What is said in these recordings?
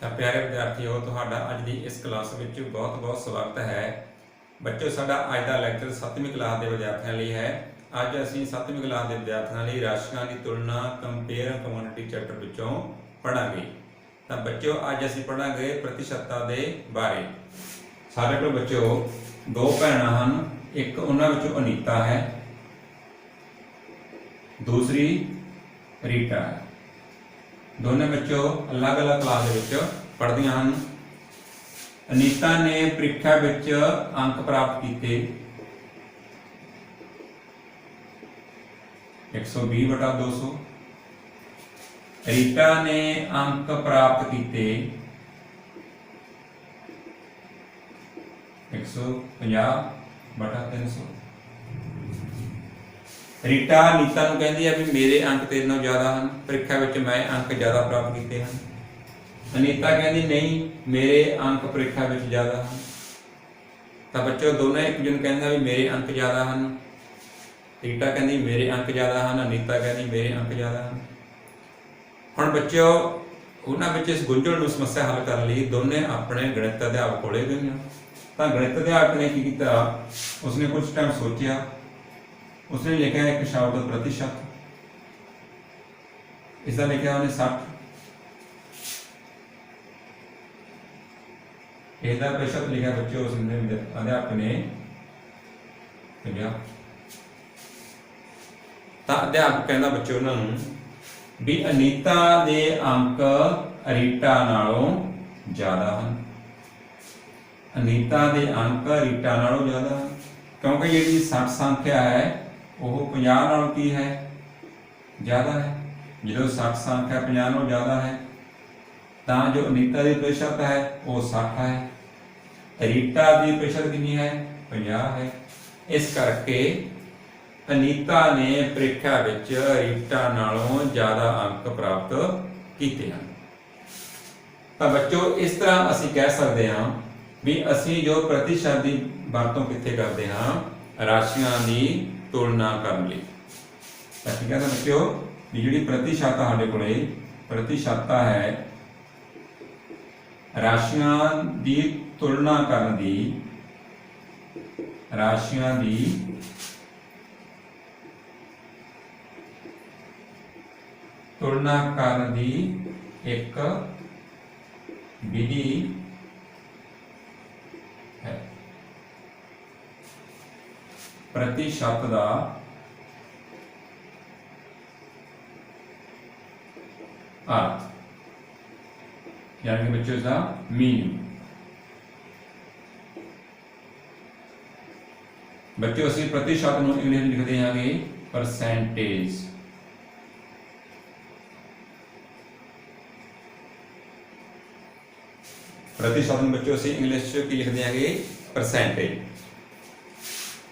ਤਾਂ ਪਿਆਰੇ ਵਿਦਿਆਰਥੀਓ, ਤੁਹਾਡਾ ਅੱਜ ਦੀ ਇਸ ਕਲਾਸ ਵਿੱਚ ਬਹੁਤ-ਬਹੁਤ ਸਵਾਗਤ ਹੈ। ਬੱਚਿਓ, ਸਾਡਾ ਅੱਜ ਦਾ ਲੈਕਚਰ 7ਵੀਂ ਕਲਾਸ ਦੇ ਵਿਦਿਆਰਥੀਆਂ ਲਈ ਹੈ। ਅੱਜ ਅਸੀਂ 7ਵੀਂ ਕਲਾਸ ਦੇ ਵਿਦਿਆਰਥੀਆਂ ਲਈ ਰਾਸ਼ੀਆਂ ਦੀ ਤੁਲਨਾ ਕੰਪੇਅਰ ਕੁਆਂਟੀਟੀ ਚੈਪਟਰ ਵਿੱਚੋਂ ਪੜ੍ਹਾਂਗੇ। ਤਾਂ ਬੱਚਿਓ, ਅੱਜ ਅਸੀਂ ਪੜ੍ਹਾਂਗੇ ਪ੍ਰਤੀਸ਼ਤਤਾ ਦੇ ਬਾਰੇ। ਸਾਡੇ ਕੋਲ ਬੱਚਿਓ ਦੋ ਭੈਣਾਂ ਹਨ। ਇੱਕ ਉਹਨਾਂ ਵਿੱਚੋਂ ਅਨੀਤਾ ਹੈ, दूसरी रीटा है। दोनों बच्चों अलग अलग क्लास ਦੇ ਵਿੱਚ ਪੜ੍ਹਦੀਆਂ ਹਨ। ਅਨੀਤਾ ਨੇ ਪ੍ਰੀਖਿਆ ਵਿੱਚ ਅੰਕ ਪ੍ਰਾਪਤ ਕੀਤੇ 120/200। ਰੀਟਾ ਨੇ ਅੰਕ ਪ੍ਰਾਪਤ ਕੀਤੇ 150/300। ਰੀਟਾ ਨੀਤਾ ਨੂੰ ਕਹਿੰਦੀ ਹੈ ਵੀ ਮੇਰੇ ਅੰਕ ਤੇਰੇ ਨਾਲੋਂ ਜ਼ਿਆਦਾ ਹਨ, ਪ੍ਰੀਖਿਆ ਵਿੱਚ ਮੈਂ ਅੰਕ ਜ਼ਿਆਦਾ ਪ੍ਰਾਪਤ ਕੀਤੇ ਹਨ। ਅਨੀਤਾ ਕਹਿੰਦੀ ਨਹੀਂ, ਮੇਰੇ ਅੰਕ ਪ੍ਰੀਖਿਆ ਵਿੱਚ ਜ਼ਿਆਦਾ ਹਨ। ਤਾਂ ਬੱਚਿਓ ਦੋਨੇ ਇੱਕ ਦੂਜੇ ਨੂੰ ਕਹਿੰਦੇ ਵੀ ਮੇਰੇ ਅੰਕ ਜ਼ਿਆਦਾ ਹਨ। ਰੀਟਾ ਕਹਿੰਦੀ ਮੇਰੇ ਅੰਕ ਜ਼ਿਆਦਾ ਹਨ, ਅਨੀਤਾ ਕਹਿੰਦੀ ਮੇਰੇ ਅੰਕ ਜ਼ਿਆਦਾ ਹਨ। ਹੁਣ ਬੱਚਿਓ ਉਹਨਾਂ ਵਿੱਚ ਇਸ ਗੁੰਝਲ ਨੂੰ ਸਮੱਸਿਆ ਹੱਲ ਕਰਨ ਲਈ ਦੋਨੇ ਆਪਣੇ ਗਣਿਤ ਅਧਿਆਪਕ ਕੋਲੇ ਗਈਆਂ। ਤਾਂ ਗਣਿਤ ਅਧਿਆਪਕ ਨੇ ਕੀ ਕੀਤਾ, ਉਸਨੇ ਕੁਝ ਟਾਈਮ ਸੋਚਿਆ। उसने लिखा एक शब्द प्रतिशत, इसका लिखा उन्हें 60। इसका प्रतिशत लिखा बच्चों उसने अध्यापक ने 50। ਤਾਂ ਅਧਿਆਪਕ ਕਹਿੰਦਾ ਬੱਚਿਓ ਉਹਨਾਂ ਨੂੰ ਵੀ ਅਨੀਤਾ ਦੇ ਅੰਕ ਰੀਟਾ ਨਾਲੋਂ ਜ਼ਿਆਦਾ ਹਨ। ਅਨੀਤਾ ਦੇ ਅੰਕ ਰੀਟਾ ਨਾਲੋਂ ਜ਼ਿਆਦਾ ਹਨ ਕਿਉਂਕਿ ਜਿਹੜੀ 60 ਸੰਖਿਆ ਹੈ ਉਹ 50 ਨਾਲੋਂ ਕੀ ਹੈ, ਜ਼ਿਆਦਾ ਹੈ। ਜਦੋਂ 60 ਸੰਖਿਆ 50 ਨਾਲੋਂ ਜ਼ਿਆਦਾ ਹੈ ਤਾਂ ਜੋ ਅਨੀਤਾ ਦੀ ਪ੍ਰਤੀਸ਼ਤ ਹੈ ਉਹ 60 ਹੈ, ਰੀਟਾ ਦੀ ਪ੍ਰਤੀਸ਼ਤ ਕਿੰਨੀ ਹੈ, 50 ਹੈ। ਇਸ ਕਰਕੇ ਅਨੀਤਾ ਨੇ ਪ੍ਰੀਖਿਆ ਵਿੱਚ ਰੀਟਾ ਨਾਲੋਂ ਜ਼ਿਆਦਾ ਅੰਕ ਪ੍ਰਾਪਤ ਕੀਤੇ ਹਨ। ਤਾਂ ਬੱਚੋ ਇਸ ਤਰ੍ਹਾਂ ਅਸੀਂ ਕਹਿ ਸਕਦੇ ਹਾਂ ਵੀ ਅਸੀਂ ਜੋ ਪ੍ਰਤੀਸ਼ਤ ਦੀ ਵਰਤੋਂ ਕਿੱਥੇ ਕਰਦੇ ਹਾਂ, ਰਾਸ਼ੀਆਂ ਦੀ तुलना करने लिए। ठीक है बच्चों, जी प्रतिशतता साढ़े को प्रतिशतता है राशियां की तुलना करने की, राशियां की तुलना करने की एक विधि है। प्रतिशत का अर्थ यानी कि बच्चों इसका मीनिंग। बच्चों असं प्रतिशत को इंग्लिश लिख देंगे परसेंटेज। प्रतिशत में बच्चों असं इंग्लिश की लिख देंगे परसेंटेज।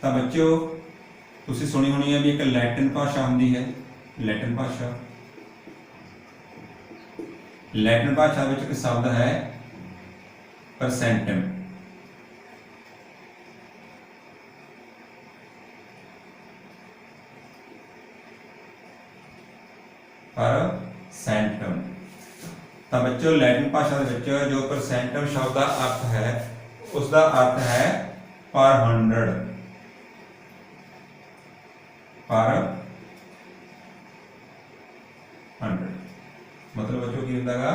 तो बच्चों तुसी सुनी होनी है भी एक लैटिन भाषा होंगी है, लैटिन भाषा। लैटिन भाषा में एक शब्द है परसेंटम। परसेंटम। तो बच्चों लैटिन भाषा जो परसेंटम शब्द का अर्थ है उसका अर्थ है पर 100, पर 100। मतलब बच्चों की होता है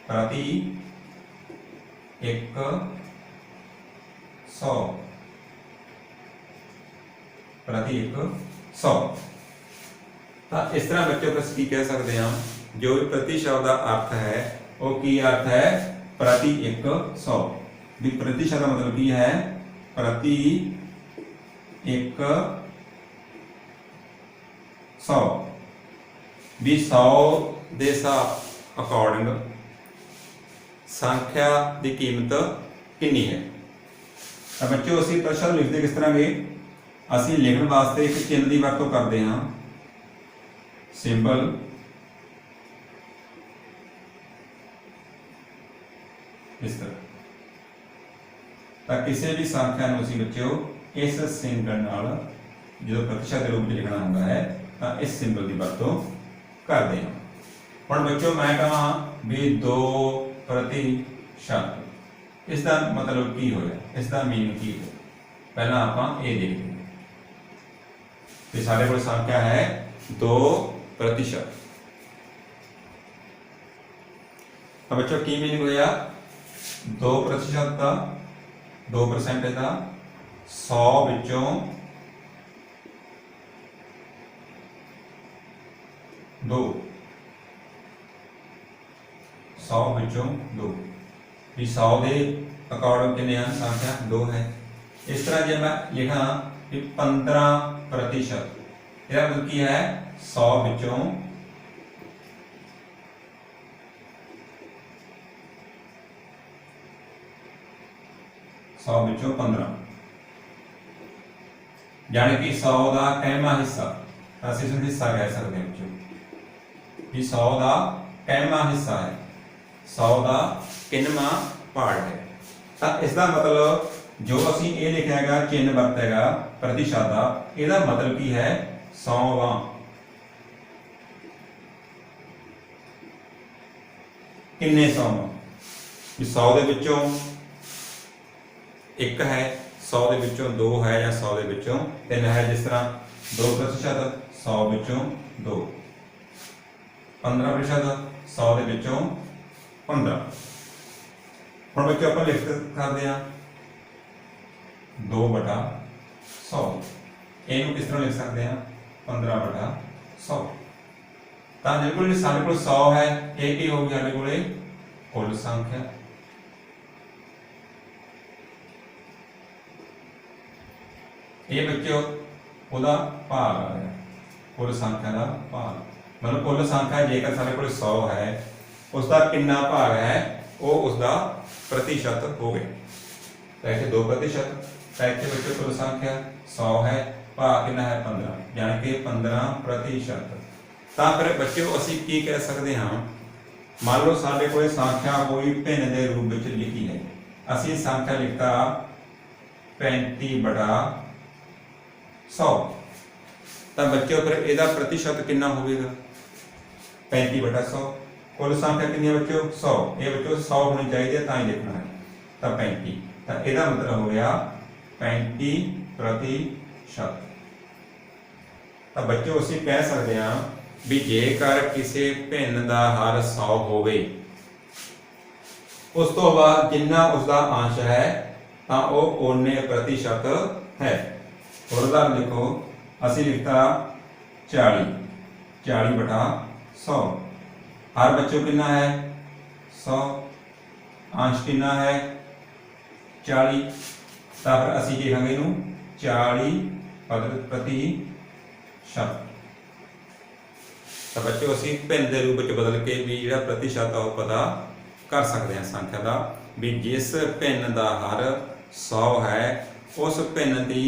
प्रति 100, प्रति 100। तो इस तरह बच्चों को की कह सकते हैं जो भी प्रति शब्द का अर्थ है वो की अर्थ है प्रति 100। भी प्रति शब्द मतलब की है प्रति 100 भी 100 ਦੇ अकॉर्डिंग संख्या की कीमत कितनी है। तो बच्चों असं प्रश्न लिखते किस तरह के, असं लिखने वास्ते एक चिन्ह की वरतों करते हैं, सिंबल। इस तरह तो किसी भी संख्या को असं बच्चों इस सिंबल नाल जो प्रतिशत के रूप में लिखना होता है तो इस सिंबल की वरतों करते हैं। ਹੁਣ ਬੱਚਿਓ मैं कहा भी 2 प्रतिशत। इसका मतलब की होया, इसका मीनिंग की है, पहला आप ये देखते हैं कि साढ़े को संख्या है 2%। अब बच्चों की मीनिंग होया 2% का 2% का 100 विचों 2, 100 विचों 2 भी 100 के अकॉर्डिंग कितने हैं संख्या 2 है। इस तरह जब मैं लिखा कि 15%, यह मतलब की है 100 विचों 100 विचों 15, यानी कि 100 का कैमा हिस्सा, ਅਸੀਂ ਇਸ ਨੂੰ ਹਿੱਸਾ ਕਹਿ ਸਕਦੇ ਹਾਂ ਬੱਚਿਓ ਵੀ 100 ਦਾ कैमा हिस्सा है, 100 का किन्नवां भाग है। तो इसका मतलब जो असी ये लिखा है चिन्ह वरतेगा प्रतिशत का, ਇਹਦਾ मतलब की है 100वां। किन्ने 100 भी 100 ਦੇ ਵਿੱਚੋਂ 1 है, 100 ਦੇ ਵਿੱਚੋਂ 2 है या 100 ਦੇ ਵਿੱਚੋਂ 3 है। जिस तरह 2% 100 ਵਿੱਚੋਂ 2, 15% 100 ਦੇ ਵਿੱਚੋਂ 15। ਹੁਣ ਬੱਚੇ ਆਪਾਂ ਲਿਖ ਕਰਦੇ ਆ 2/100, ਇਹਨੂੰ ਕਿਸ ਤਰ੍ਹਾਂ ਲਿਖ ਸਕਦੇ ਆ 15/100। ਤਾਂ ਬਿਲਕੁਲ ਸਾਡੇ ਕੋਲ 100 ਹੈ, ਇਹ ਕੀ ਹੋ ਗਿਆ ਸਾਡੇ ਕੋਲੇ ਕੁੱਲ ਸੰਖਿਆ। ਇਹ ਬੱਚਿਓ ਉਹਦਾ ਭਾਗ ਆ ਗਿਆ, ਕੁੱਲ ਸੰਖਿਆ ਦਾ ਭਾਗ, मतलब कुल संख्या जेकर सारे को 100 है उसका कितना भाग है वो उसका प्रतिशत हो गए। तो इतने 2%, तो इतने बच्चे कुल संख्या 100 है, भाग कितना है 15, यानी कि 15%। तो फिर बच्चे असी की कह सकते हाँ, मान लो साढ़े को संख्या कोई भिन्न के रूप में लिखी है, असी संख्या लिखता 35/100, तो बच्चों फिर इसका प्रतिशत कितना होगा 35/100। कुल संख्या कितनी है बच्चों 100, ये बच्चों 100 होनी चाहिए तो ही लिखना है, तो 35, तो इसका मतलब हो गया 35%। तो बच्चों असी कह सकते हैं भी जेकर किसी भिन्न का हर 100 होवे उस तो बाद जिन्ना उसका अंश है तो वो उन्ने प्रतिशत है। और उदाहरण लिखो, असी लिखता 40/100, हर बच्चों कितना है 100, अंश कितना है 40, तो फिर असी लिखांगे इनू 40%। तो बच्चों असी भिन्न के रूप में बदल के भी जो प्रतिशत है पता कर सकते हैं संख्या का, भी जिस भिन्न का हर 100 है उस भिन्न की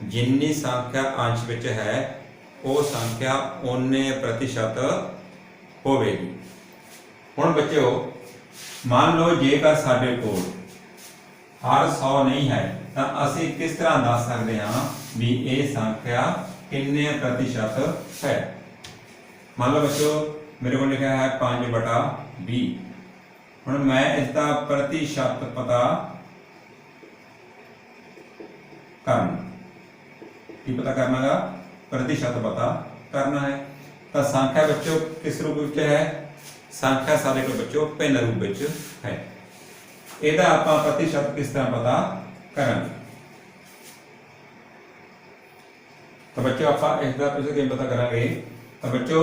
जिन्नी संख्या अंश विच है वो संख्या उन्ने प्रतिशत होवेगी। हुण बच्चों मान लो जेकर साडे कोल हर 100 नहीं है तो असी किस तरह दस सकते हाँ भी ये संख्या किन्ने प्रतिशत है। मान लो बच्चों मेरे को लिखा है 5/20, हुण मैं इसका प्रतिशत पता करना, की पता करना गा प्रतिशत पता करना है। तो संख्या बच्चों किस रूप में है, संख्या सारे को बच्चों भिन्न रूप में है, ਇਹਦਾ ਆਪਾਂ प्रतिशत किस तरह पता करेंगे। तो बच्चों आप इसका प्रतिशत पता करेंगे। तो बच्चों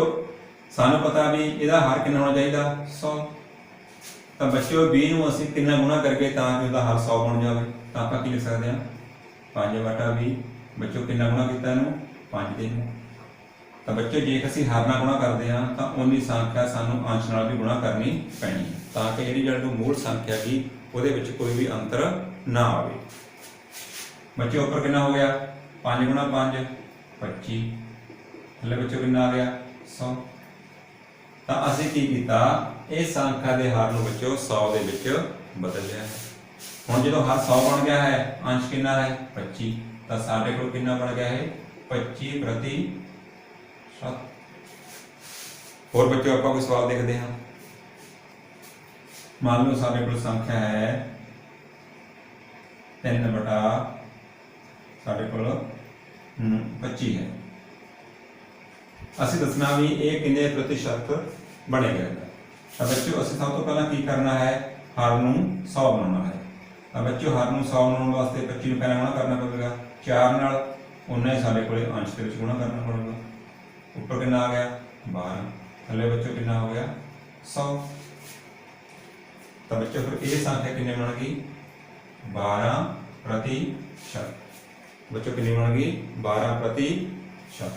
सानू पता भी ਇਹਦਾ हर कितना होना चाहिए 100, तो बच्चों 20 ਨੂੰ ਅਸੀਂ कितना गुणा करके ਤਾਂ ਕਿ ਉਹਦਾ हर 100 बन जाए, तो आप की लिख सकते हैं 5/20। बच्चों कितना गुणा किया इनू 5 ਦੇ ਨੂੰ। तो बच्चों जे असी हर नाल गुणा करते हैं तो उन्नी संख्या सानू अंश नाल भी गुणा करनी पैनी है, ताकि जिहड़ी जो मूल संख्या की ਉਹਦੇ ਵਿੱਚ कोई भी अंतर ना आवे। बच्चों ऊपर कितना हो गया 5x5 25, थल्ले बच्चों कितना आ गया 100। तो असी की किया इस संख्या के हर नूं बच्चों 100 ਦੇ ਵਿੱਚ बदल लिया है। हुण जो हर 100 बन गया है, अंश कितना है 25, तो साडे कोल कितना बन गया है 25%। और बच्चों आप कोई सवाल देखते हैं। मान लो साढ़े को संख्या है 3 बटा साढ़े को 25 है। ਅਸੀਂ दसना भी ये किन्ने प्रतिशत बनेगा। तो बच्चों असं सब तो पहला की करना है, हर नूं 100 बनाना है। तो बच्चों हर नूं 100 बनाने वास्ते 25 नूं पहला गुणा करना पवेगा 4 नाल, उन्ना ही साढ़े कोले अंश के विच गुणा करना पड़ेगा। ऊपर कितना आ गया 12, थले बच्चों कितना हो गया 100। तो बच्चों फिर ये संख्या कितनी बनेगी 12%। बच्चों कितनी बनेगी 12%।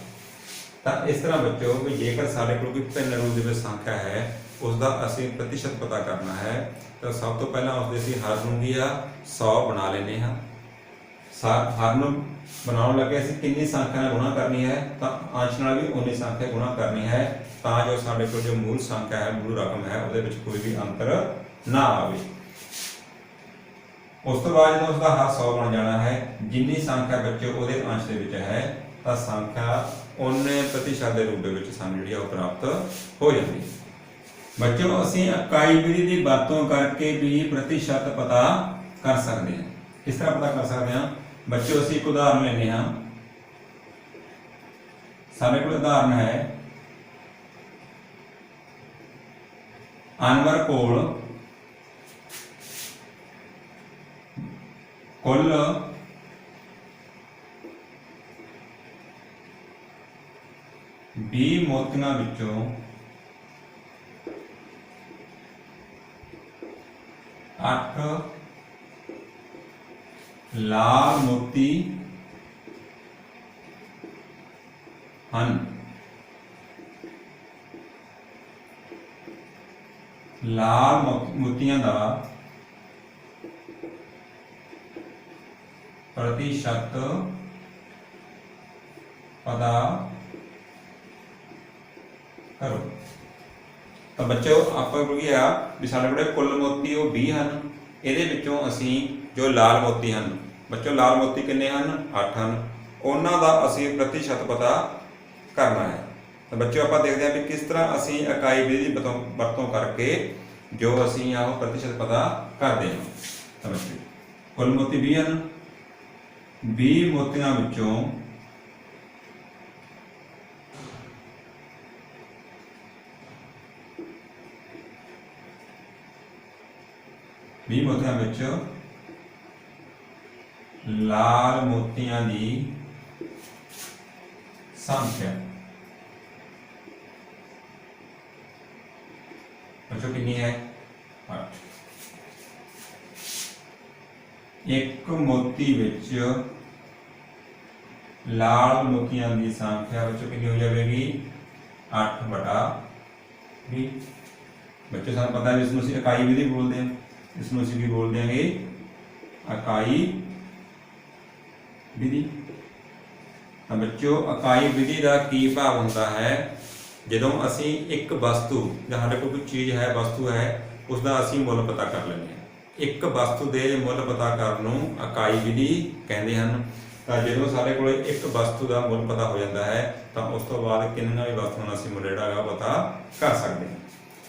तो इस तरह बच्चों भी जेकर साढ़े को कोई भिन्न रूप की संख्या है उसका असी प्रतिशत पता करना है, तो सब तो पहला उसके हर नूं भी 100 बना लेने हैं। हर नूं बनाने लगे असीं कितनी संख्या नाल गुणा करनी है, तो अंश नाल भी उन्नी संख्या गुणा करनी है, तो जो साढ़े को जो मूल संख्या है, मूल रकम है, उसदे विच कोई भी अंतर ना आवे। उस तो बाद जो उसका हर 100 बन जाना है, जिन्नी संख्या बच्चों उसदे अंश दे विच है, तो संख्या 19% के रूप में सानूं जिहड़ी प्राप्त हो जाती है। बच्चों असीं इकाई विधि की वरतों करके भी प्रतिशत पता कर सकते हैं। किस तरह पता कर सकते हैं बच्चों, असीं एक उदाहरण लेने हाँ। साडे कोल उदाहरण है अनवर कोल कुल 20 मोतियां विचों 8 लाल मोती हैं। लाल मोतियां का प्रतिशत पता करो। तो बच्चों आप भी साढ़े कोल कुल मोती वो 20 हैं, ये असी जो लाल मोती हैं बच्चों, लाल मोती किन्ने हैं 8 हैं, उन्हों का असी प्रतिशत पता करना है। तो बच्चों आप देखते हैं भी किस तरह असी इकाई विधि वरतों करके जो असी प्रतिशत पता करते हैं। तो बच्चों कुल मोती 20 हैं, 20 मोतियां विचों 20 मोतियां विच लाल मोतियां की संख्या बच्चों कितनी है 8। एक मोती विच लाल मोतियां की संख्या बच्चों कितनी हो जाएगी 8/20। बच्चों सानूं पता है इसमें इकाई विधि बोलते हैं, इसमें असीं की बोल देंगे इकाई विधि। तो बच्चों इकाई विधि का की भाव होता है जदों असीं एक वस्तु या साडे कोल कोई चीज़ है, वस्तु है, उसका असीं मुल पता कर लेंगे। एक वस्तु के मुल पता करन नूं इकाई विधि कहते हैं। तो जो साडे कोल एक वस्तु का मुल पता हो जाता है, तो उस तो बाद किन्नियां भी वस्तुओं का असीं मुल जिहड़ा पता कर सकते हैं।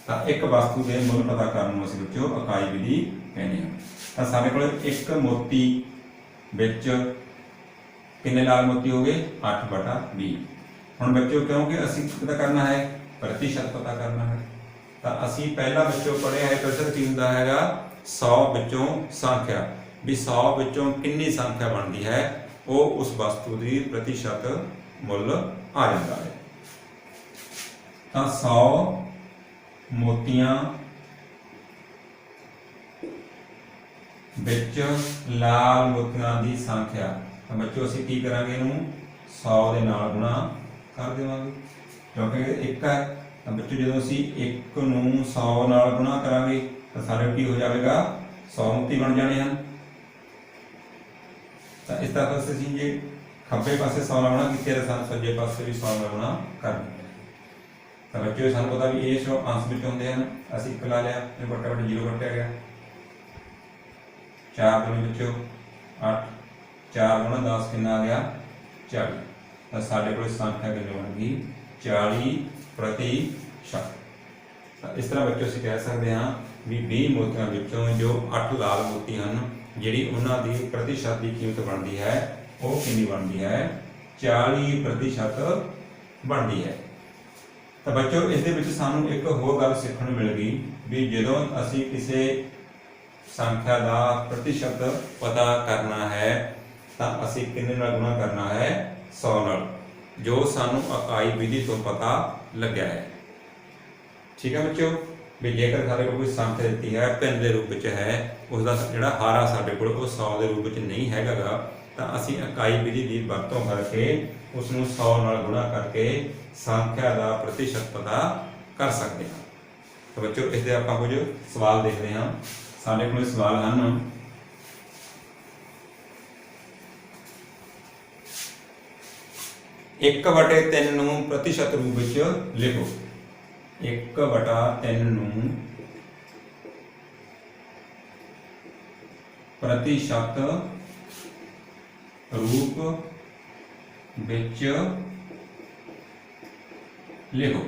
तो एक वस्तु के मुल पता करने असीं बच्चों इकाई विधि कहते हैं। तो साडे कोल एक मोती विच किन्ने लाल मोती हो गए 8/20। हुण बच्चों क्योंकि असीं पता करना है प्रतिशत पता करना है, तो असीं पहला बच्चों पढ़िया है प्रतिशत की हुंदा हैगा 100 विचों संख्या, भी 100 विचों कितनी संख्या बनती है वो उस वस्तु की प्रतिशत मुल आ जाता है। तो 100 मोतियां विच लाल मोतियां की संख्या, तो बच्चों असीं की करांगे इहनूं 100 दे नाल गुणा कर देवांगे क्योंकि एक है। तो बच्चों जो असीं एक नूं 100 नाल गुणा करांगे तो सारे की हो जाएगा 100 मोती बन जाने हैं। तो इस तरह से असीं जे खब्बे पासे 100 नाल गुणा कीते तो सज्जे पासे भी 100 नाल गुणा करना। तो बच्चों सानूं पता भी ये जो अंश विच होंदे हैं, असीं एक ला लिया, ये बटा बटा 0 कटिया गया, 4 दूनी बच्चों 8, 4 गुणा 10 कितना आ गया 40। तो साढ़े को संख्या कितनी बन गई 40%। तो इस तरह बच्चों से कह सकते हैं ਵੀ 20 ਮੋਤੀਆਂ ਵਿੱਚੋਂ ਜੋ 8 ਲਾਲ ਮੋਤੀ ਹਨ, ਜਿਹੜੀ ਉਹਨਾਂ ਦੀ ਪ੍ਰਤੀਸ਼ਤ ਦੀ ਕੀਮਤ ਬਣਦੀ ਹੈ ਉਹ ਕਿੰਨੀ ਬਣਦੀ ਹੈ? 40% ਬਣਦੀ ਹੈ। ਤਾਂ ਬੱਚੋ ਇਸ ਦੇ ਵਿੱਚ ਸਾਨੂੰ ਇੱਕ ਹੋਰ ਗੱਲ ਸਿੱਖਣ ਨੂੰ ਮਿਲ ਗਈ ਵੀ ਜਦੋਂ ਅਸੀਂ ਕਿਸੇ ਸੰਖਿਆ ਦਾ ਪ੍ਰਤੀਸ਼ਤ ਪਤਾ ਕਰਨਾ ਹੈ ਤਾਂ ਅਸੀਂ ਕਿੰਨੇ ਨਾਲ ਗੁਣਾ ਕਰਨਾ ਹੈ? 100 ਨਾਲ, ਜੋ ਸਾਨੂੰ ਇਕਾਈ ਵਿਧੀ ਤੋਂ ਪਤਾ ਲੱਗਿਆ ਹੈ। ਠੀਕ ਹੈ ਬੱਚਿਓ, ਵੀ ਜੇਕਰ ਸਾਡੇ ਕੋਲ ਕੋਈ ਸੰਖਿਆ ਦਿੱਤੀ ਹੈ ਭਿੰਨ ਦੇ ਰੂਪ ਵਿੱਚ ਹੈ, ਉਸ ਦਾ ਜਿਹੜਾ ਹਾਰਾ ਸਾਡੇ ਕੋਲ ਉਹ 100 ਦੇ ਰੂਪ ਵਿੱਚ ਨਹੀਂ ਹੈਗਾ ਗਾ, ਤਾਂ ਅਸੀਂ ਇਕਾਈ ਵਿਧੀ ਦੀ ਵਰਤੋਂ ਕਰਕੇ ਉਸ ਨੂੰ 100 ਨਾਲ ਗੁਣਾ ਕਰਕੇ ਸੰਖਿਆ ਦਾ ਪ੍ਰਤੀਸ਼ਤ ਪਤਾ ਕਰ ਸਕਦੇ ਹਾਂ। ਤਾਂ ਬੱਚਿਓ ਇਸ ਦੇ ਆਪਾਂ ਕੁਝ ਸਵਾਲ ਦੇਖਦੇ ਹਾਂ। ਸਾਡੇ ਕੋਲ ਸਵਾਲ ਹਨ, ਇੱਕ ਵਟੇ 3 ਨੂੰ ਪ੍ਰਤੀਸ਼ਤ ਰੂਪ ਵਿੱਚ ਲਿਖੋ। 1/3 ਨੂੰ ਪ੍ਰਤੀਸ਼ਤ ਰੂਪ ਵਿੱਚ ਲਿਖੋ।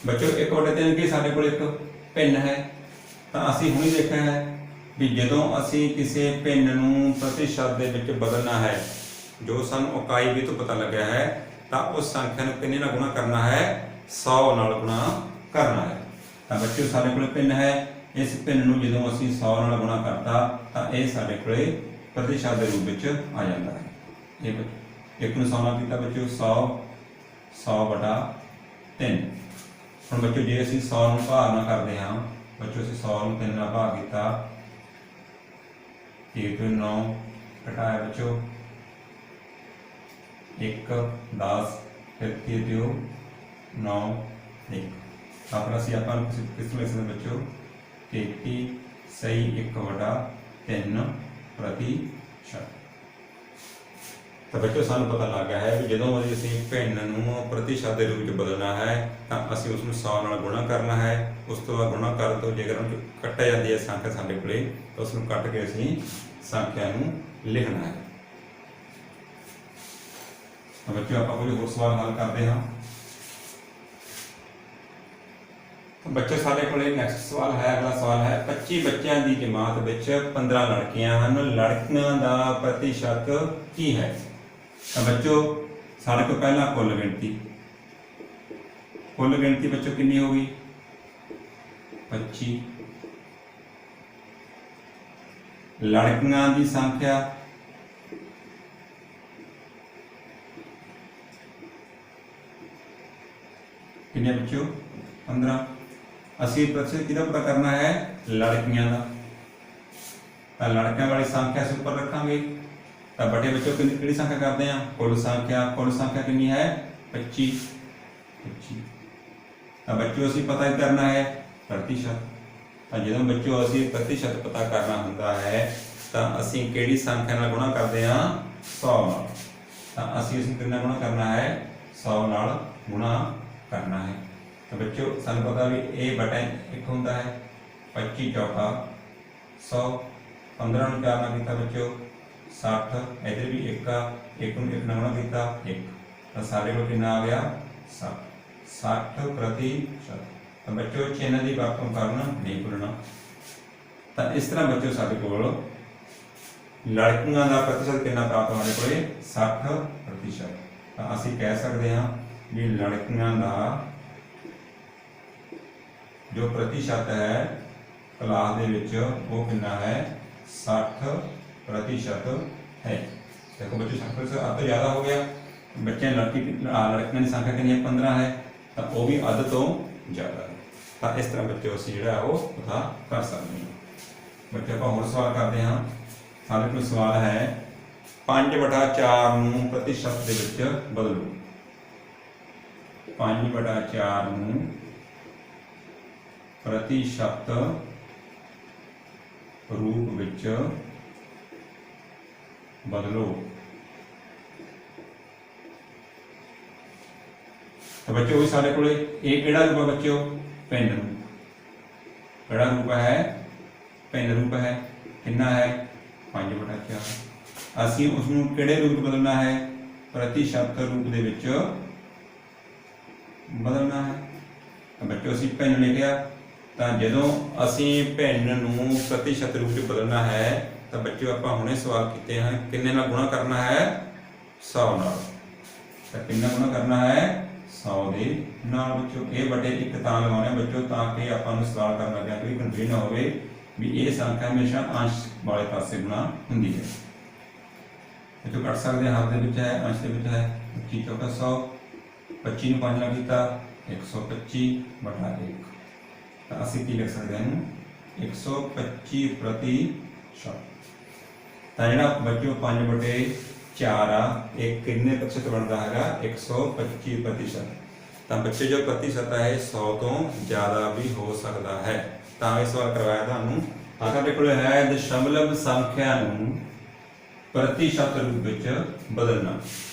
ਬੱਚੋ 1/3 ਕੀ ਸਾਡੇ ਕੋਲ ਇੱਕ ਭਿੰਨ ਹੈ, ਤਾਂ ਅਸੀਂ ਹੁਣੇ ਦੇਖਿਆ ਹੈ ਵੀ ਜਦੋਂ ਅਸੀਂ ਕਿਸੇ ਭਿੰਨ ਨੂੰ ਪ੍ਰਤੀਸ਼ਤ ਦੇ ਵਿੱਚ ਬਦਲਣਾ ਹੈ, ਜੋ ਸਾਨੂੰ ਇਕਾਈ ਵੀ ਤੋਂ ਪਤਾ ਲੱਗਿਆ ਹੈ, ਤਾਂ ਉਸ ਸੰਖਿਆ ਨੂੰ ਕਿੰਨੇ ਨਾਲ ਗੁਣਾ ਕਰਨਾ ਹੈ? 100 ਨਾਲ ਗੁਣਾ ਕਰਨਾ ਹੈ। ਤਾਂ ਬੱਚਿਓ ਸਾਡੇ ਕੋਲ ਭਿੰਨ ਹੈ, ਇਸ ਭਿੰਨ ਨੂੰ ਜਦੋਂ ਅਸੀਂ 100 ਨਾਲ ਗੁਣਾ ਕਰਤਾ ਤਾਂ ਇਹ ਸਾਡੇ ਕੋਲੇ ਪ੍ਰਤੀਸ਼ਤ ਦੇ ਰੂਪ ਵਿੱਚ ਆ ਜਾਂਦਾ ਹੈ। ਇਹ ਇੱਕ ਨੂੰ 100 ਨਾਲ ਕੀਤਾ ਬੱਚਿਓ 100/3। ਹੁਣ ਬੱਚਿਓ ਜੇ ਅਸੀਂ 100 ਨੂੰ ਭਾਗ ਨਾਲ ਕਰਦੇ ਹਾਂ, ਬੱਚਿਓ ਅਸੀਂ 100 ਨੂੰ 3 ਨਾਲ ਭਾਗ ਕੀਤਾ, 1 ਤੋਂ 9 ਘਟਾਇਆ ਬੱਚਿਓ 1 10 ਫਿਰ 3 ਦਿਓ 9 1। ਆਪਣਾ ਅਸੀਂ ਆਪਾਂ ਨੂੰ ਕਿਸ ਤਰ੍ਹਾਂ ਲਿਖ ਸਕਦੇ ਬੱਚਿਓ? 33 ਸਹੀ 1/3 ਪ੍ਰਤੀਸ਼ਤ। ਤਾਂ ਬੱਚਿਓ ਸਾਨੂੰ ਪਤਾ ਲੱਗ ਗਿਆ ਹੈ ਵੀ ਜਦੋਂ ਅਸੀਂ ਭਿੰਨ ਨੂੰ ਪ੍ਰਤੀਸ਼ਤ ਦੇ ਰੂਪ ਵਿੱਚ ਬਦਲਣਾ ਹੈ ਤਾਂ ਅਸੀਂ ਉਸ ਨੂੰ 100 ਨਾਲ ਗੁਣਾ ਕਰਨਾ ਹੈ। ਉਸ ਤੋਂ ਬਾਅਦ ਗੁਣਾ ਕਰਨ ਤੋਂ ਜੇਕਰ ਉਹ ਕੱਟਿਆ ਜਾਂਦੀ ਹੈ ਸੰਖਿਆ ਸਾਡੇ ਕੋਲੇ, ਤਾਂ ਉਸ ਨੂੰ ਕੱਟ ਕੇ ਅਸੀਂ ਸੰਖਿਆ ਨੂੰ ਲਿਖਣਾ ਹੈ। ਤਾਂ ਬੱਚਿਓ ਆਪਾਂ ਕੁਝ ਹੋਰ ਸਵਾਲ ਹੱਲ ਕਰਦੇ ਹਾਂ। ਬੱਚੇ ਸਾਡੇ ਕੋਲੇ ਨੈਕਸਟ ਸਵਾਲ ਹੈ, ਅਗਲਾ ਸਵਾਲ ਹੈ 25 ਬੱਚਿਆਂ ਦੀ ਜਮਾਤ ਵਿੱਚ 15 ਲੜਕੀਆਂ ਹਨ, ਲੜਕੀਆਂ ਦਾ ਪ੍ਰਤੀਸ਼ਤ ਕੀ ਹੈ? ਤਾਂ ਬੱਚੋ ਸਾਡੇ ਕੋਲ ਪਹਿਲਾਂ ਕੁੱਲ ਗਿਣਤੀ ਬੱਚੋ ਕਿੰਨੀ ਹੋ ਗਈ? 25। लड़कियां की संख्या कितने बच्चों 15। असी प्रतिशत किहदा पता करना है लड़कियां का, तो लड़कियां वाली संख्या से ऊपर रखांगे। तो बड़े बच्चों किहड़ी संख्या करते हैं कुल संख्या कितनी है 25। तो बच्चों असी पता करना है प्रतिशत। तो जो बच्चों असी प्रतिशत पता करना होंदा है तो असी किहड़ी संख्या नाल गुणा करते हैं 100 नाल। तो असी कितना गुणा करना है 100 नाल गुणा करना है। तो बच्चों सानू पता भी ए बटा 1 होंदा है 25 चौका 100। 15 नूं 4 नाल कीता बच्चों 60। इधर भी 1 नूं 1 नाल गुणा कीता 1। तो सारे को कितना आ गया 60%। तो बच्चों चिन्ह की वरतों करना नहीं भूलना। तो इस तरह बच्चों साडे कोल लड़कियां का प्रतिशत कितना प्राप्त होने को 60%। तो असी कह सकते हैं भी लड़कियां का जो प्रतिशत है क्लास दे विच वो कितना है 60% है। देखो बच्चों 60% अध तो ज़्यादा हो गया। बच्चे लड़कियों की संख्या कितनी है 15 है, तो वो भी अध तो ज़्यादा है। तो इस तरह बच्चों असी जो वो पता कर सकते हैं। बच्चे आप होर सवाल करते हैं। सारे को सवाल है 5/4 नूं प्रतिशत दे विच बदलो। 5/4 नूं प्रतिशत रूप विच बदलो। तो बच्चों भी सारे को किहड़ा रूप है बच्चों भिन्न रूप। किहड़ा रूप है भिन्न रूप है कितना है 5/4। असी उसनूं किहड़े रूप बदलना है प्रतिशत रूप दे विच बदलना है। तो बच्चों असी भिन्न लिखिया ਤਾਂ ਜਦੋਂ ਅਸੀਂ ਭਿੰਨ ਨੂੰ ਪ੍ਰਤੀਸ਼ਤ ਰੂਪ 'ਚ ਬਦਲਣਾ ਹੈ ਤਾਂ ਬੱਚਿਓ ਆਪਾਂ ਹੁਣੇ ਸਵਾਲ ਕੀਤੇ ਹਨ, ਕਿੰਨੇ ਨਾਲ ਗੁਣਾ ਕਰਨਾ ਹੈ? 100 ਨਾਲ। ਤਾਂ ਕਿੰਨਾ ਗੁਣਾ ਕਰਨਾ ਹੈ? 100 ਦੇ ਨਾਲ। ਬੱਚਿਓ ਇਹ ਵੱਡੇ ਇੱਕ ਤਾਂ ਲਗਾਉਣੇ ਬੱਚਿਓ ਤਾਂ ਕਿ ਆਪਾਂ ਨੂੰ ਸਵਾਲ ਕਰਨ ਲੱਗਿਆ ਕੋਈ ਕਨਫਿਊਜ਼ਨ ਨਾ ਹੋਵੇ ਵੀ ਇਹ ਸੰਖਿਆ ਹਮੇਸ਼ਾ ਅੰਸ਼ ਵਾਲੇ ਪਾਸੇ ਗੁਣਾ ਹੁੰਦੀ ਹੈ। ਬੱਚਿਓ ਕੱਟ ਸਕਦੇ ਹਾਂ, ਹੱਥ ਦੇ ਵਿੱਚ ਹੈ, ਅੰਸ਼ ਦੇ ਵਿੱਚ ਹੈ। 25 ਚੌਕਾ 100, 25 ਨੂੰ 5 ਨਾਲ ਕੀਤਾ 125 ਬਟਾ 1। ਤਾਂ ਅਸੀਂ ਕੀ ਲਿਖ ਸਕਦੇ ਹਾਂ? 125 ਪ੍ਰਤੀਸ਼ਤ। ਤਾਂ ਜਿਹੜਾ ਬੱਚਿਓ 5 ਬਟੇ 4 ਆ ਇਹ ਕਿੰਨੇ ਪ੍ਰਤੀਸ਼ਤ ਬਣਦਾ ਹੈਗਾ? 125 ਪ੍ਰਤੀਸ਼ਤ। ਤਾਂ ਬੱਚੇ ਜੋ ਪ੍ਰਤੀਸ਼ਤ ਹੈ 100 ਤੋਂ ਜ਼ਿਆਦਾ ਵੀ ਹੋ ਸਕਦਾ ਹੈ। ਤਾਂ ਇਹ ਸਵਾਲ ਕਰਵਾਇਆ ਤੁਹਾਨੂੰ। ਆ ਸਾਡੇ ਕੋਲ ਹੈ ਦਸ਼ਮਲਵ ਸੰਖਿਆ ਨੂੰ ਪ੍ਰਤੀਸ਼ਤ ਰੂਪ ਵਿੱਚ ਬਦਲਣਾ।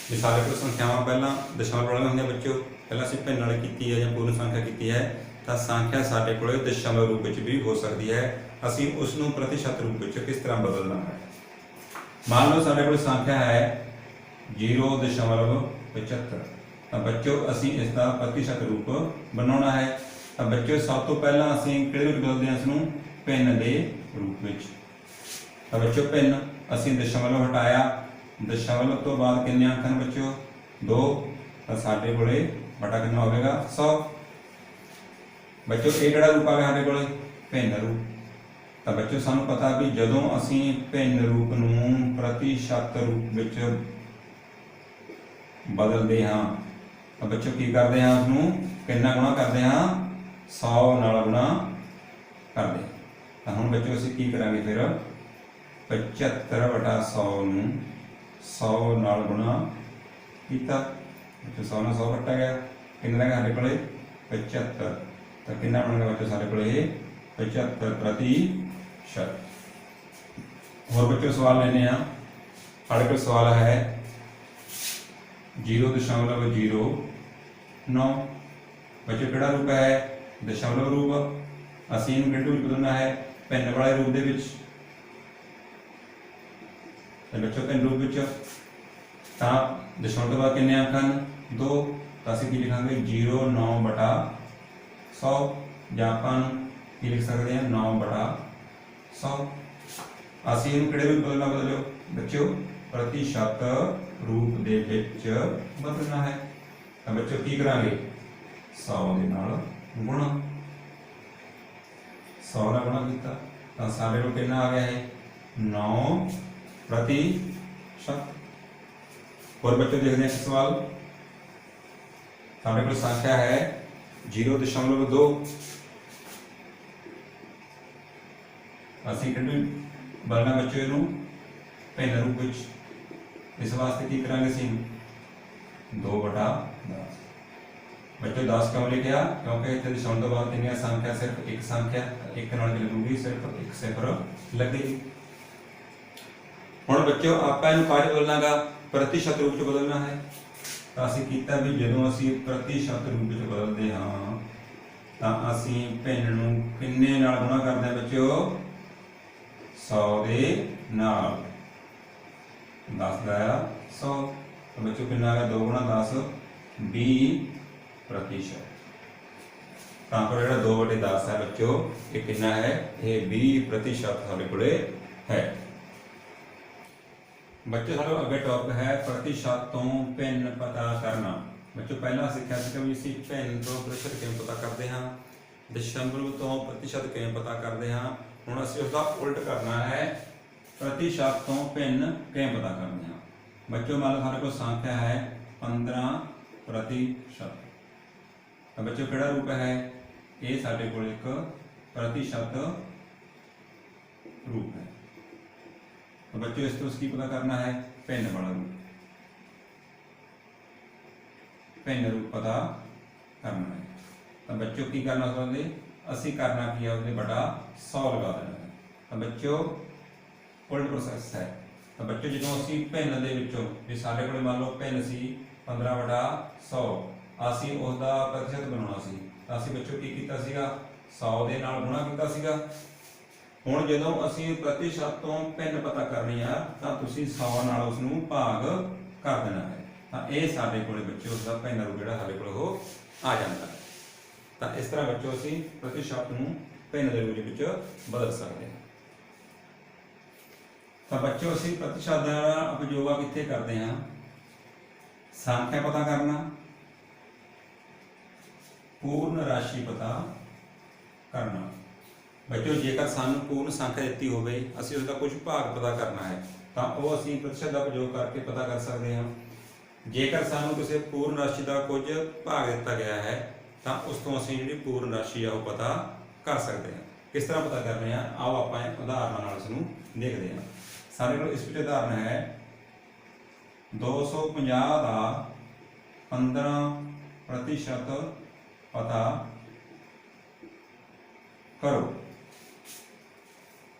ਜੇ ਸਾਡੇ ਕੋਲ ਸੰਖਿਆਵਾਂ ਪਹਿਲਾਂ ਦਸ਼ਮਲਵ ਵਾਲੀਆਂ ਹੁੰਦੀਆਂ ਬੱਚਿਓ, ਪਹਿਲਾਂ ਅਸੀਂ ਭਿੰਨ ਵਾਲੀ ਕੀਤੀ ਹੈ ਜਾਂ ਪੂਰਨ ਸੰਖਿਆ ਕੀਤੀ ਹੈ, ਤਾਂ ਸੰਖਿਆ ਸਾਡੇ ਕੋਲ ਦਸ਼ਮਲਵ ਰੂਪ ਵਿੱਚ ਵੀ ਹੋ ਸਕਦੀ ਹੈ। ਅਸੀਂ ਉਸ ਨੂੰ ਪ੍ਰਤੀਸ਼ਤ ਰੂਪ ਵਿੱਚ ਕਿਸ ਤਰ੍ਹਾਂ ਬਦਲਣਾ ਹੈ? ਮੰਨ ਲਓ ਸਾਡੇ ਕੋਲ ਸੰਖਿਆ ਹੈ 0.75। ਤਾਂ ਬੱਚਿਓ ਅਸੀਂ ਇਸ ਦਾ ਪ੍ਰਤੀਸ਼ਤ ਰੂਪ ਬਣਾਉਣਾ ਹੈ। ਤਾਂ ਬੱਚਿਓ ਸਭ ਤੋਂ ਪਹਿਲਾਂ ਅਸੀਂ ਕਿਹੜੇ ਵਿੱਚ ਬਦਲਦੇ ਹਾਂ? ਇਸ ਨੂੰ ਭਿੰਨ ਦੇ ਰੂਪ ਵਿੱਚ। ਤਾਂ ਬੱਚਿਓ ਭਿੰਨ ਅਸੀਂ ਦਸ਼ਮਲਵ ਹਟਾਇਆ, ਦਸ਼ਮਲਵ ਤੋਂ ਬਾਅਦ ਕਿੰਨੇ ਅੰਕ ਹਨ ਬੱਚਿਓ? 2। ਤਾਂ ਸਾਡੇ ਕੋਲੇ ਬਟਾ ਕਿੰਨਾ ਹੋਵੇਗਾ? 100। ਬੱਚਿਓ ਇਹ ਕਿਹੜਾ ਰੂਪ ਆ ਗਿਆ ਸਾਡੇ ਕੋਲੇ? ਭਿੰਨ ਰੂਪ। ਤਾਂ ਬੱਚਿਓ ਸਾਨੂੰ ਪਤਾ ਵੀ ਜਦੋਂ ਅਸੀਂ ਭਿੰਨ ਰੂਪ ਨੂੰ ਪ੍ਰਤੀਸ਼ਤ ਰੂਪ ਵਿੱਚ ਬਦਲਦੇ ਹਾਂ ਤਾਂ ਬੱਚਿਓ ਕੀ ਕਰਦੇ ਹਾਂ? ਉਸਨੂੰ ਕਿੰਨਾ ਗੁਣਾ ਕਰਦੇ ਹਾਂ? 100 ਨਾਲ ਗੁਣਾ ਕਰਦੇ ਹਾਂ। ਤਾਂ ਹੁਣ ਬੱਚਿਓ ਅਸੀਂ ਕੀ ਕਰਾਂਗੇ ਫਿਰ? 75 ਬਟਾ 100 ਨੂੰ 100 ਨਾਲ ਗੁਣਾ ਕੀਤਾ। ਬੱਚਿਓ 100 ਨਾਲ 100 ਕੱਟਿਆ ਗਿਆ, ਕਿੰਨਾ ਰਹਿ ਗਿਆ ਸਾਡੇ ਕੋਲੇ? 75। ਤਾਂ ਕਿੰਨਾ ਬਣੇਗਾ ਬੱਚਿਓ ਸਾਡੇ ਕੋਲੇ? 75 ਪ੍ਰਤੀਸ਼ਤ। ਹੋਰ ਬੱਚਿਓ ਸਵਾਲ ਲੈਣੇ ਆ। ਸਾਡੇ ਕੋਲ ਸਵਾਲ ਹੈ 0.09। ਬੱਚਿਓ ਕਿਹੜਾ ਰੂਪ ਹੈ? ਦਸ਼ਮਲਵ ਰੂਪ। ਅਸੀਂ ਇਹਨੂੰ ਕਿਹੜੇ ਰੂਪ ਬਦਲਣਾ ਹੈ? ਭਿੰਨ ਵਾਲੇ ਰੂਪ ਦੇ ਵਿੱਚ। ਤਾਂ ਬੱਚਿਓ ਭਿੰਨ ਰੂਪ ਵਿੱਚ ਤਾਂ ਦਸ਼ਮਲਵ ਤੋਂ ਬਾਅਦ ਕਿੰਨੇ ਅੰਕ ਹਨ? 2। ਤਾਂ ਅਸੀਂ ਕੀ ਲਿਖਾਂਗੇ? 0.9 ਬਟਾ 100 ਜਾਂ ਆਪਾਂ ਕੀ ਲਿਖ ਸਕਦੇ ਹਾਂ? 9 ਬਟਾ 100। ਅਸੀਂ ਇਹਨੂੰ ਕਿਹੜੇ ਰੂਪ ਬਦਲਣਾ? ਬਦਲਿਓ ਬੱਚਿਓ ਪ੍ਰਤੀਸ਼ਤ ਰੂਪ ਦੇ ਵਿੱਚ ਬਦਲਣਾ ਹੈ। ਤਾਂ ਬੱਚਿਓ ਕੀ ਕਰਾਂਗੇ? 100 ਦੇ ਨਾਲ ਗੁਣਾ। 100 ਨਾਲ ਗੁਣਾ ਕੀਤਾ ਤਾਂ ਸਾਡੇ ਕੋਲ ਕਿੰਨਾ ਆ ਗਿਆ ਹੈ? 9 ਪ੍ਰਤੀਸ਼ਤ। ਹੋਰ ਬੱਚਿਓ ਦੇਖਦੇ ਹਾਂ ਸਵਾਲ। ਸਾਡੇ ਕੋਲ ਸੰਖਿਆ ਹੈ 0.2। ਅਸੀਂ ਕਿਹੜੇ ਬਦਲਣਾ ਬੱਚਿਓ ਇਹਨੂੰ? ਭਿੰਨ ਰੂਪ ਵਿੱਚ। ਇਸ ਵਾਸਤੇ ਕੀ ਕਰਾਂਗੇ? ਅਸੀਂ 2 ਬਟਾ 10। ਬੱਚਿਓ 10 ਕਿਉਂ ਲਿਖਿਆ? ਕਿਉਂਕਿ ਇੱਥੇ ਦਸ਼ਮਲਵ ਤੋਂ ਬਾਅਦ ਕਿੰਨੀਆਂ ਸੰਖਿਆ? ਸਿਰਫ ਇੱਕ ਸੰਖਿਆ, ਇੱਕ ਨਾਲ ਲੱਗੂਗੀ, ਸਿਰਫ ਇੱਕ ਸਿਫਰ ਲੱਗੇਗੀ। ਹੁਣ ਬੱਚਿਓ ਆਪਾਂ ਇਹਨੂੰ ਕਾਹਦੇ ਬਦਲਣਾਗਾ? ਪ੍ਰਤੀਸ਼ਤ ਰੂਪ 'ਚ ਬਦਲਣਾ ਹੈ। ਤਾਂ ਅਸੀਂ ਕੀਤਾ ਵੀ ਜਦੋਂ ਅਸੀਂ ਪ੍ਰਤੀਸ਼ਤ ਰੂਪ ਵਿੱਚ ਬਦਲਦੇ ਹਾਂ ਤਾਂ ਅਸੀਂ ਭਿੰਨ ਨੂੰ ਕਿੰਨੇ ਨਾਲ ਗੁਣਾ ਕਰਦੇ ਹਾਂ ਬੱਚਿਓ? 100 ਦੇ ਨਾਲ। 10 ਲਾਇਆ 100। ਤਾਂ ਬੱਚਿਓ ਕਿੰਨਾ ਆ ਗਿਆ? 2 ਗੁਣਾ 10 20 ਪ੍ਰਤੀਸ਼ਤ। ਤਾਂ ਪਰ ਜਿਹੜਾ 2 ਬਟੇ 10 ਹੈ ਬੱਚਿਓ ਇਹ ਕਿੰਨਾ ਹੈ? ਇਹ 20 ਪ੍ਰਤੀਸ਼ਤ ਸਾਡੇ ਕੋਲੇ ਹੈ। ਬੱਚੇ ਸਾਡਾ ਅੱਗੇ ਟੌਪਿਕ ਹੈ ਪ੍ਰਤੀਸ਼ਤ ਤੋਂ ਭਿੰਨ ਪਤਾ ਕਰਨਾ। ਬੱਚੋ ਪਹਿਲਾਂ ਸਿੱਖਿਆ ਸੀ ਕਿ ਅਸੀਂ ਭਿੰਨ ਤੋਂ ਪ੍ਰਤੀਸ਼ਤ ਕਿਵੇਂ ਪਤਾ ਕਰਦੇ ਹਾਂ, ਦਸ਼ਮਲਵ ਤੋਂ ਪ੍ਰਤੀਸ਼ਤ ਕਿਵੇਂ ਪਤਾ ਕਰਦੇ ਹਾਂ। ਹੁਣ ਅਸੀਂ ਉਸਦਾ ਉਲਟ ਕਰਨਾ ਹੈ, ਪ੍ਰਤੀਸ਼ਤ ਤੋਂ ਭਿੰਨ ਕਿਵੇਂ ਪਤਾ ਕਰਦੇ ਹਾਂ। ਬੱਚੋ ਮੰਨ ਲਓ ਸਾਡੇ ਕੋਲ ਸੰਖਿਆ ਹੈ 15 ਪ੍ਰਤੀਸ਼ਤ। ਤਾਂ ਬੱਚੋ ਕਿਹੜਾ ਰੂਪ ਹੈ? ਇਹ ਸਾਡੇ ਕੋਲ ਇੱਕ ਪ੍ਰਤੀਸ਼ਤ रूप है। तो बच्चों इस तो उसकी पता करना है भिन्न वाला रूप, भिन्न रूप पता करना है। तो बच्चों की करना उसके असी करना की है उसके बड़ा 100 लगा देना है। तो बच्चों उल्ट प्रोसैस है। तो बच्चों जो असी भिन्न दे विचों जे साडे कोल मान लो भिन्न सी 15/100 असी उसका प्रतिशत बनाना सी, तो असी बच्चों की कीता सीगा 100 दे नाल गुणा कीता सीगा। हुण जदों असी प्रतिशत तो भिन्न पता करनी है तो तुसीं 100 नाल उसनूं भाग कर देना है। तो ये साडे कोले बच्चों उसका भिन्न रूप जिहड़ा साडे कोल आ जाता है। तो इस तरह बच्चों असी प्रतिशत नूं भिन्न के रूप ਵਿੱਚ बदल सकते हैं। तो बच्चों ਅਸੀਂ प्रतिशत ਦਾ ਉਪਯੋਗ ਕਿੱਥੇ ਕਰਦੇ ਹਾਂ? संख्या पता करना, पूर्ण राशि पता करना। बच्चों जेकर सानू पूर्ण संख्या दी होवे असीं उसका कुछ भाग पता करना है तो वह असीं प्रतिशत का उपयोग करके पता कर सकते हैं। जेकर सानू किसी पूर्ण राशि का कुछ भाग दिता गया है तो उस तो असीं जिहड़ी पूर्ण राशि है वह पता कर सकते हैं। किस तरह पता कर रहे हैं आओ आप उदाहरण नाल इसनूं देखते हैं। साडे कोल इस विच उदाहरण है 250 का 15% पता करो।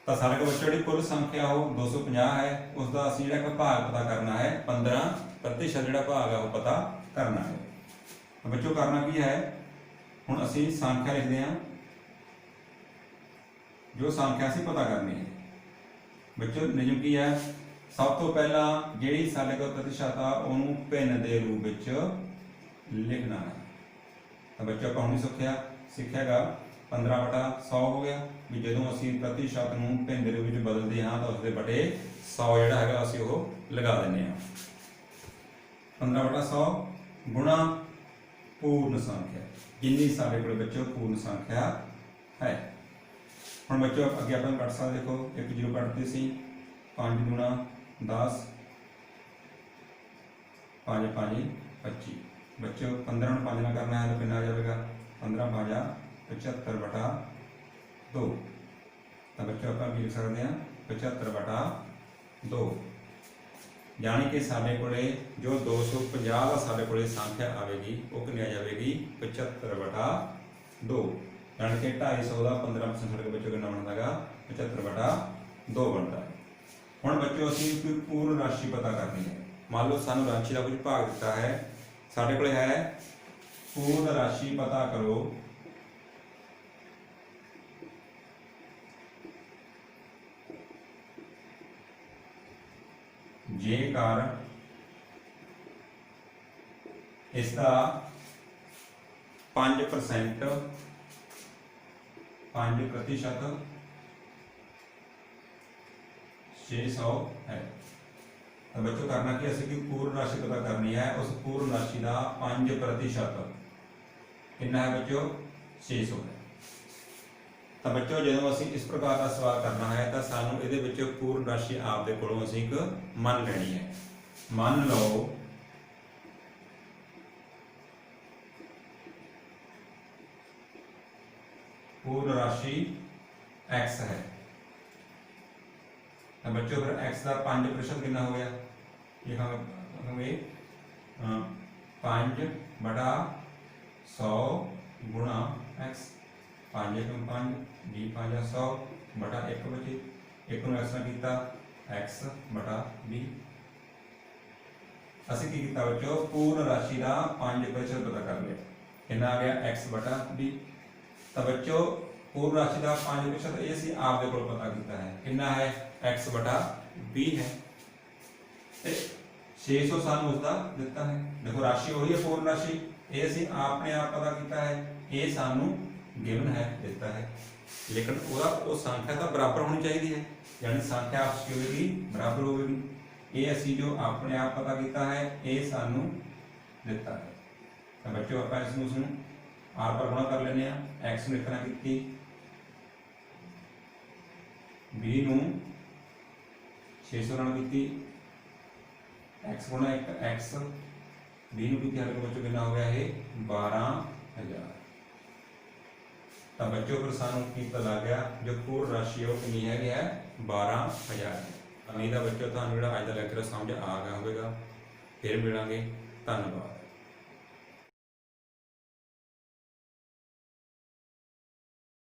तो सारे को बच्चों की कुल संख्या हो 250 है उसका असीं जिहड़ा भाग पता करना है 15% जिहड़ा भाग है वो पता करना है। तो बच्चों करना की है हुण असीं संख्या लिखते हैं जो संख्या असीं पता करनी है। बच्चों नियम की है सब तो पहला जिहड़ी साडे कोल प्रतिशत आ उहनूं भिन्न दे रूप विच लिखना है। तो बच्चों आपां हुण सिੱਖਿਆਗਾ 15/100 हो गया भी जदों असीं प्रतिशत नूं भिन्न दे रूप विच बदलदे हां तो उसदे बटे 100 जिहड़ा हैगा असीं ओह लगा दिंदे हां। 15/100 गुणा पूर्ण संख्या जिन्नी साडे कोल बच्चों पूर्ण संख्या है। हुण बच्चों अगे आपां कट सकदे देखो 1 0 कटते सी 5 गुणा 10 5 5 25। बच्चों 15 5 ना करना है तो कितना आ जाएगा 15 5 75/2। तो बच्चों आप लिख सकते हैं 75/2 यानी कि साढ़े कोले जो 250 का साढ़े कोले संख्या आएगी वो कितनी आ जाएगी 75/2 यानी कि 250 का 15% साढ़े बच्चों कितना बनता है 75/2 बनता है। हुण बच्चों असीं कोई पूर्ण राशि पता करनी है। मान लो सानू राशि का कुछ भाग दिता है साढ़े कोल है पूर्ण राशि पता करो जेकर इसका 5% 5% 600 है। तो बच्चों करना कि असीं पूर्ण राशि पता करनी है उस पूर्ण राशि का 5% कितना है बच्चों 600 है। तो बच्चों जो असीं इस प्रकार का सवाल करना है तो सानू इहदे विच पूर्ण राशि आपदे कोलों असीं एक मन लेनी है। मान लो पूर्ण राशि x है तो बच्चों फिर x का 5% कितना हो गया ये हमें 5/100 गुणा x 5 × 5 2 5 100 बटा 1 बचे 1 नूं x नाल कीता x/20। असीं की कीता बच्चों पूर्ण राशि का 5% पता कर लिया कितना आ गया x/20। तो बच्चों पूर्ण राशि का 5% ये सी आपदे कोल पता कीता है कितना है x/20 है। 600 सानू उसका दिता है देखो राशि वही है पूर्ण राशि ये असीं आपने आप पता कीता है ये सानू गिवन है दिता है लेकिन वो संख्या तो बराबर होनी चाहिए है यानी संख्या आपस की होगी बराबर होगी। ये असीं जो आपने आप पता कीता है ये सानू दिता है। तो बच्चों आप इसनूं आर पर गुणा कर लेने एक्स नूं लिखना की 20 नूं 600 नाल कीती एक्स गुणा 1 एक्स 20 नूं कीती हर बच्चों कितना हो गया ये 12,000। तो बच्चों पर सानू की पता लग गया जो पूर्ण राशि है वो कितनी है 12,000। उम्मीद है बच्चों तुहानूं जिहड़ा अज दा लैक्चर समझ आ गया होगा। फिर मिलांगे धन्यवाद।